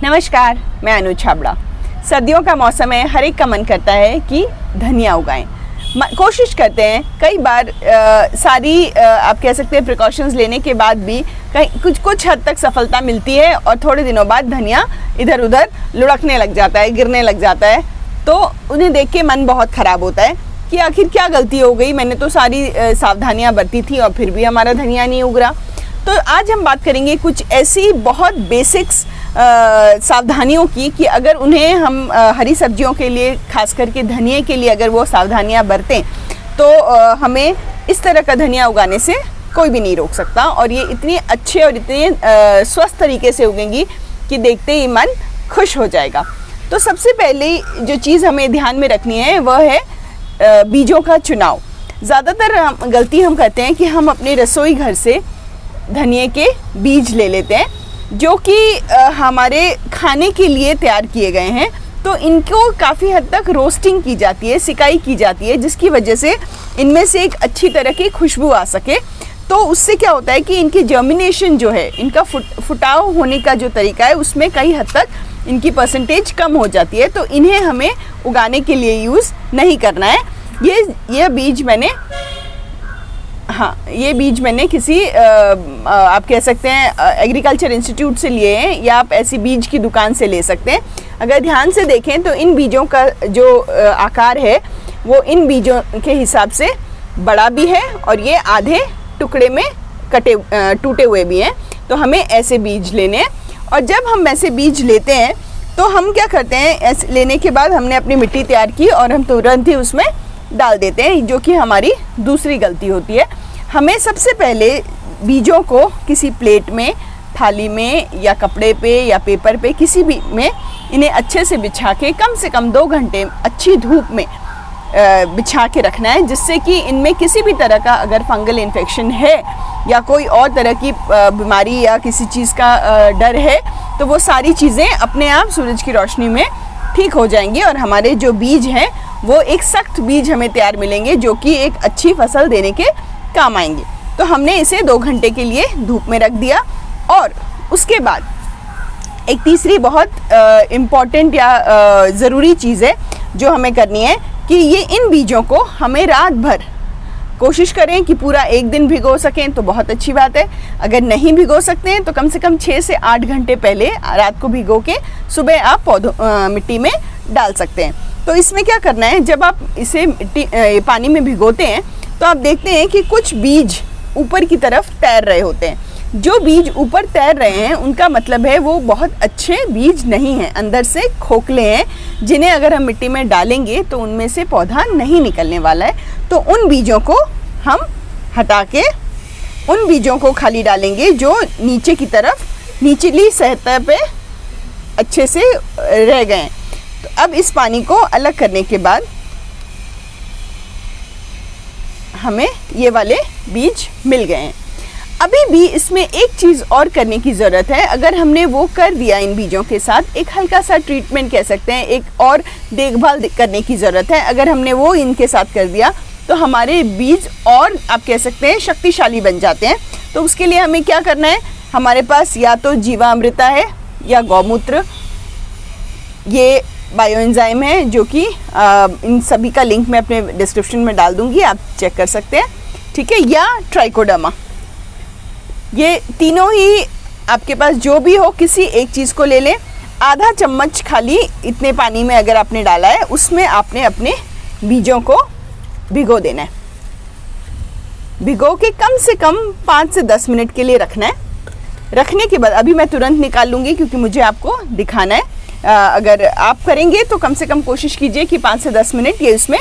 नमस्कार, मैं अनु छाबड़ा। सर्दियों का मौसम है, हर एक का मन करता है कि धनिया उगाएं। कोशिश करते हैं कई बार सारी आप कह सकते हैं प्रिकॉशंस लेने के बाद भी कहीं कुछ हद तक सफलता मिलती है और थोड़े दिनों बाद धनिया इधर उधर लुढ़कने लग जाता है, गिरने लग जाता है। तो उन्हें देख के मन बहुत ख़राब होता है कि आखिर क्या गलती हो गई, मैंने तो सारी सावधानियाँ बरती थी और फिर भी हमारा धनिया नहीं उग रहा। तो आज हम बात करेंगे कुछ ऐसी बहुत बेसिक्स सावधानियों की कि अगर उन्हें हम हरी सब्जियों के लिए, खास करके धनिए के लिए अगर वो सावधानियां बरतें तो हमें इस तरह का धनिया उगाने से कोई भी नहीं रोक सकता और ये इतनी अच्छे और इतने स्वस्थ तरीके से उगेंगी कि देखते ही मन खुश हो जाएगा। तो सबसे पहले जो चीज़ हमें ध्यान में रखनी है वह है बीजों का चुनाव। ज़्यादातर गलती हम करते हैं कि हम अपने रसोई घर से धनिए के बीज ले लेते हैं जो कि हमारे खाने के लिए तैयार किए गए हैं। तो इनको काफ़ी हद तक रोस्टिंग की जाती है, सिकाई की जाती है, जिसकी वजह से इनमें से एक अच्छी तरह की खुशबू आ सके। तो उससे क्या होता है कि इनकी जर्मिनेशन जो है, इनका फुटाव होने का जो तरीका है उसमें कई हद तक इनकी परसेंटेज कम हो जाती है। तो इन्हें हमें उगाने के लिए यूज़ नहीं करना है। ये बीज मैंने किसी आप कह सकते हैं एग्रीकल्चर इंस्टीट्यूट से लिए हैं या आप ऐसी बीज की दुकान से ले सकते हैं। अगर ध्यान से देखें तो इन बीजों का जो आकार है वो इन बीजों के हिसाब से बड़ा भी है और ये आधे टुकड़े में टूटे हुए भी हैं। तो हमें ऐसे बीज लेने हैं और जब हम ऐसे बीज लेते हैं तो हम क्या करते हैं, ऐसे लेने के बाद हमने अपनी मिट्टी तैयार की और हम तुरंत ही उसमें डाल देते हैं, जो कि हमारी दूसरी गलती होती है। हमें सबसे पहले बीजों को किसी प्लेट में, थाली में या कपड़े पे या पेपर पे, किसी भी में इन्हें अच्छे से बिछा के कम से कम 2 घंटे अच्छी धूप में बिछा के रखना है, जिससे कि इनमें किसी भी तरह का अगर फंगल इन्फेक्शन है या कोई और तरह की बीमारी या किसी चीज़ का डर है तो वो सारी चीज़ें अपने आप सूरज की रोशनी में ठीक हो जाएंगी और हमारे जो बीज हैं वो एक सख्त बीज हमें तैयार मिलेंगे जो कि एक अच्छी फसल देने के काम आएंगे। तो हमने इसे 2 घंटे के लिए धूप में रख दिया और उसके बाद एक तीसरी बहुत इम्पॉर्टेंट या ज़रूरी चीज़ है जो हमें करनी है कि ये इन बीजों को हमें रात भर, कोशिश करें कि पूरा एक दिन भिगो सकें तो बहुत अच्छी बात है। अगर नहीं भिगो सकते हैं तो कम से कम 6 से 8 घंटे पहले रात को भिगो के सुबह आप मिट्टी में डाल सकते हैं। तो इसमें क्या करना है, जब आप इसे पानी में भिगोते हैं तो आप देखते हैं कि कुछ बीज ऊपर की तरफ तैर रहे होते हैं। जो बीज ऊपर तैर रहे हैं उनका मतलब है वो बहुत अच्छे बीज नहीं हैं, अंदर से खोखले हैं, जिन्हें अगर हम मिट्टी में डालेंगे तो उनमें से पौधा नहीं निकलने वाला है। तो उन बीजों को हम हटा के उन बीजों को खाली डालेंगे जो नीचे की तरफ, निचली सतह पे अच्छे से रह गए हैं। तो अब इस पानी को अलग करने के बाद हमें ये वाले बीज मिल गए हैं। अभी भी इसमें एक चीज़ और करने की ज़रूरत है। अगर हमने वो कर दिया इन बीजों के साथ, एक हल्का सा ट्रीटमेंट कह सकते हैं, एक और देखभाल करने की ज़रूरत है। अगर हमने वो इनके साथ कर दिया तो हमारे बीज और आप कह सकते हैं शक्तिशाली बन जाते हैं। तो उसके लिए हमें क्या करना है, हमारे पास या तो जीवामृता है या गौमूत्र, ये बायो एंजाइम है जो कि इन सभी का लिंक मैं अपने डिस्क्रिप्शन में डाल दूंगी, आप चेक कर सकते हैं, ठीक है, या ट्राइकोडर्मा। ये तीनों ही आपके पास जो भी हो, किसी एक चीज़ को ले लें। आधा चम्मच खाली इतने पानी में अगर आपने डाला है उसमें आपने अपने बीजों को भिगो देना है। भिगो के कम से कम 5 से 10 मिनट के लिए रखना है। रखने के बाद अभी मैं तुरंत निकाल लूँगी क्योंकि मुझे आपको दिखाना है। अगर आप करेंगे तो कम से कम कोशिश कीजिए कि 5 से 10 मिनट ये उसमें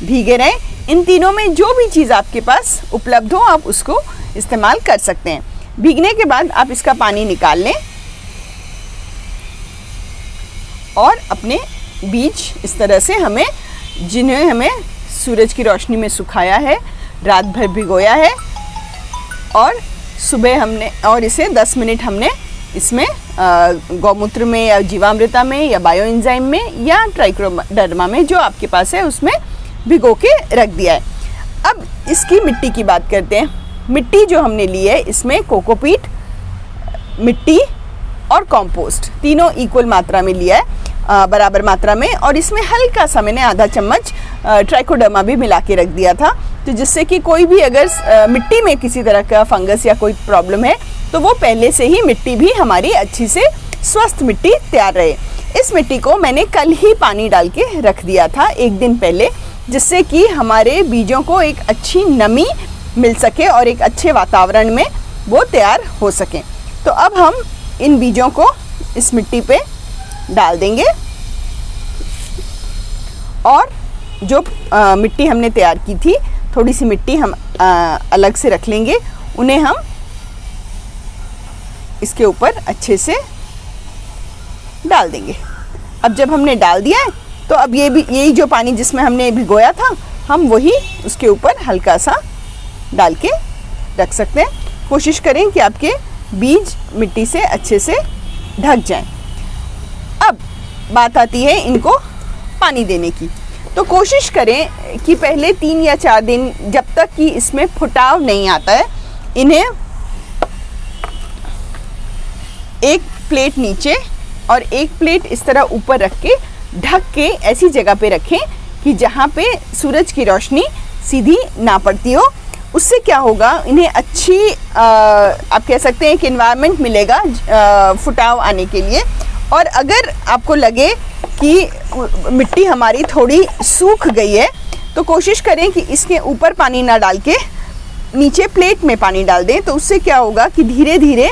भीगे रहें। इन तीनों में जो भी चीज़ आपके पास उपलब्ध हो आप उसको इस्तेमाल कर सकते हैं। भीगने के बाद आप इसका पानी निकाल लें और अपने बीज इस तरह से जिन्हें हमें सूरज की रोशनी में सुखाया है, रात भर भिगोया है और सुबह हमने, और इसे 10 मिनट हमने इसमें गौमूत्र में या जीवामृता में या बायो एंजाइम में या ट्राइकोडर्मा में जो आपके पास है उसमें भिगो के रख दिया है। अब इसकी मिट्टी की बात करते हैं। मिट्टी जो हमने ली है इसमें कोकोपीट मिट्टी और कंपोस्ट, तीनों इक्वल मात्रा में लिया है, बराबर मात्रा में। और इसमें हल्का सा मैंने आधा चम्मच ट्राइकोडर्मा भी मिला के रख दिया था, तो जिससे कि कोई भी अगर मिट्टी में किसी तरह का फंगस या कोई प्रॉब्लम है तो वो पहले से ही मिट्टी भी हमारी अच्छी से स्वस्थ मिट्टी तैयार रहे। इस मिट्टी को मैंने कल ही पानी डाल के रख दिया था, एक दिन पहले, जिससे कि हमारे बीजों को एक अच्छी नमी मिल सके और एक अच्छे वातावरण में वो तैयार हो सकें। तो अब हम इन बीजों को इस मिट्टी पे डाल देंगे और जो मिट्टी हमने तैयार की थी, थोड़ी सी मिट्टी हम अलग से रख लेंगे, उन्हें हम इसके ऊपर अच्छे से डाल देंगे। अब जब हमने डाल दिया है तो अब यही जो पानी जिसमें हमने भिगोया था, हम वही उसके ऊपर हल्का सा डाल के रख सकते हैं। कोशिश करें कि आपके बीज मिट्टी से अच्छे से ढक जाएं। अब बात आती है इनको पानी देने की। तो कोशिश करें कि पहले 3 या 4 दिन, जब तक कि इसमें फुटाव नहीं आता है, इन्हें एक प्लेट नीचे और एक प्लेट इस तरह ऊपर रख के ढक के ऐसी जगह पे रखें कि जहाँ पे सूरज की रोशनी सीधी ना पड़ती हो। उससे क्या होगा, इन्हें अच्छी आप कह सकते हैं कि एनवायरनमेंट मिलेगा फुटाव आने के लिए। और अगर आपको लगे कि मिट्टी हमारी थोड़ी सूख गई है तो कोशिश करें कि इसके ऊपर पानी ना डाल के नीचे प्लेट में पानी डाल दें। तो उससे क्या होगा कि धीरे धीरे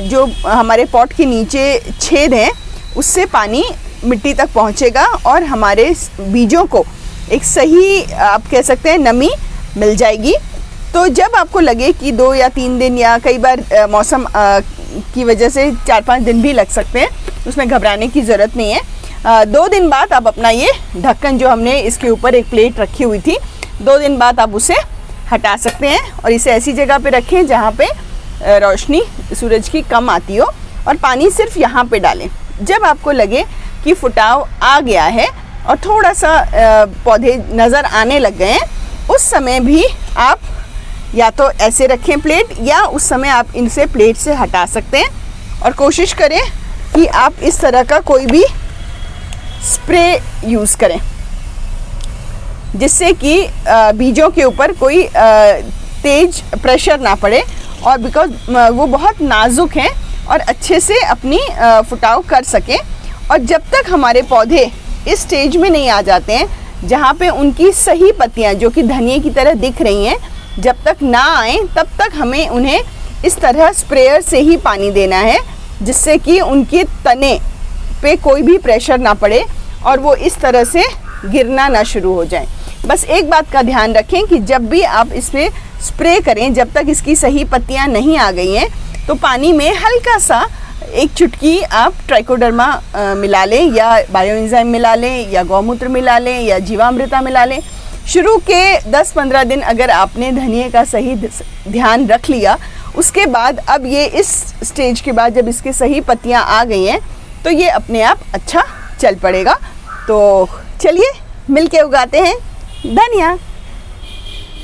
जो हमारे पॉट के नीचे छेद हैं उससे पानी मिट्टी तक पहुंचेगा और हमारे बीजों को एक सही आप कह सकते हैं नमी मिल जाएगी। तो जब आपको लगे कि 2 या 3 दिन या कई बार मौसम की वजह से 4-5 दिन भी लग सकते हैं, उसमें घबराने की ज़रूरत नहीं है। 2 दिन बाद आप अपना ये ढक्कन जो हमने इसके ऊपर एक प्लेट रखी हुई थी, 2 दिन बाद आप उसे हटा सकते हैं और इसे ऐसी जगह पे रखें जहाँ पे रोशनी सूरज की कम आती हो, और पानी सिर्फ यहाँ पे डालें। जब आपको लगे कि फुटाव आ गया है और थोड़ा सा पौधे नज़र आने लग गए हैं, उस समय भी आप या तो ऐसे रखें प्लेट, या उस समय आप इनसे प्लेट से हटा सकते हैं। और कोशिश करें कि आप इस तरह का कोई भी स्प्रे यूज़ करें जिससे कि बीजों के ऊपर कोई तेज प्रेशर ना पड़े, और बिकॉज वो बहुत नाजुक हैं और अच्छे से अपनी फुटाव कर सकें। और जब तक हमारे पौधे इस स्टेज में नहीं आ जाते हैं जहाँ पे उनकी सही पत्तियाँ जो कि धनिए की तरह दिख रही हैं, जब तक ना आए तब तक हमें उन्हें इस तरह स्प्रेयर से ही पानी देना है, जिससे कि उनके तने पे कोई भी प्रेशर ना पड़े और वो इस तरह से गिरना ना शुरू हो जाए। बस एक बात का ध्यान रखें कि जब भी आप इसमें स्प्रे करें, जब तक इसकी सही पत्तियां नहीं आ गई हैं, तो पानी में हल्का सा 1 चुटकी आप ट्राइकोडर्मा मिला लें, या बायोएंजाइम मिला लें, या गौमूत्र मिला लें, या जीवामृता मिला लें। शुरू के 10-15 दिन अगर आपने धनिए का सही ध्यान रख लिया, उसके बाद अब ये इस स्टेज के बाद जब इसकी सही पत्तियां आ गई हैं तो ये अपने आप अच्छा चल पड़ेगा। तो चलिए मिल के उगाते हैं धनिया।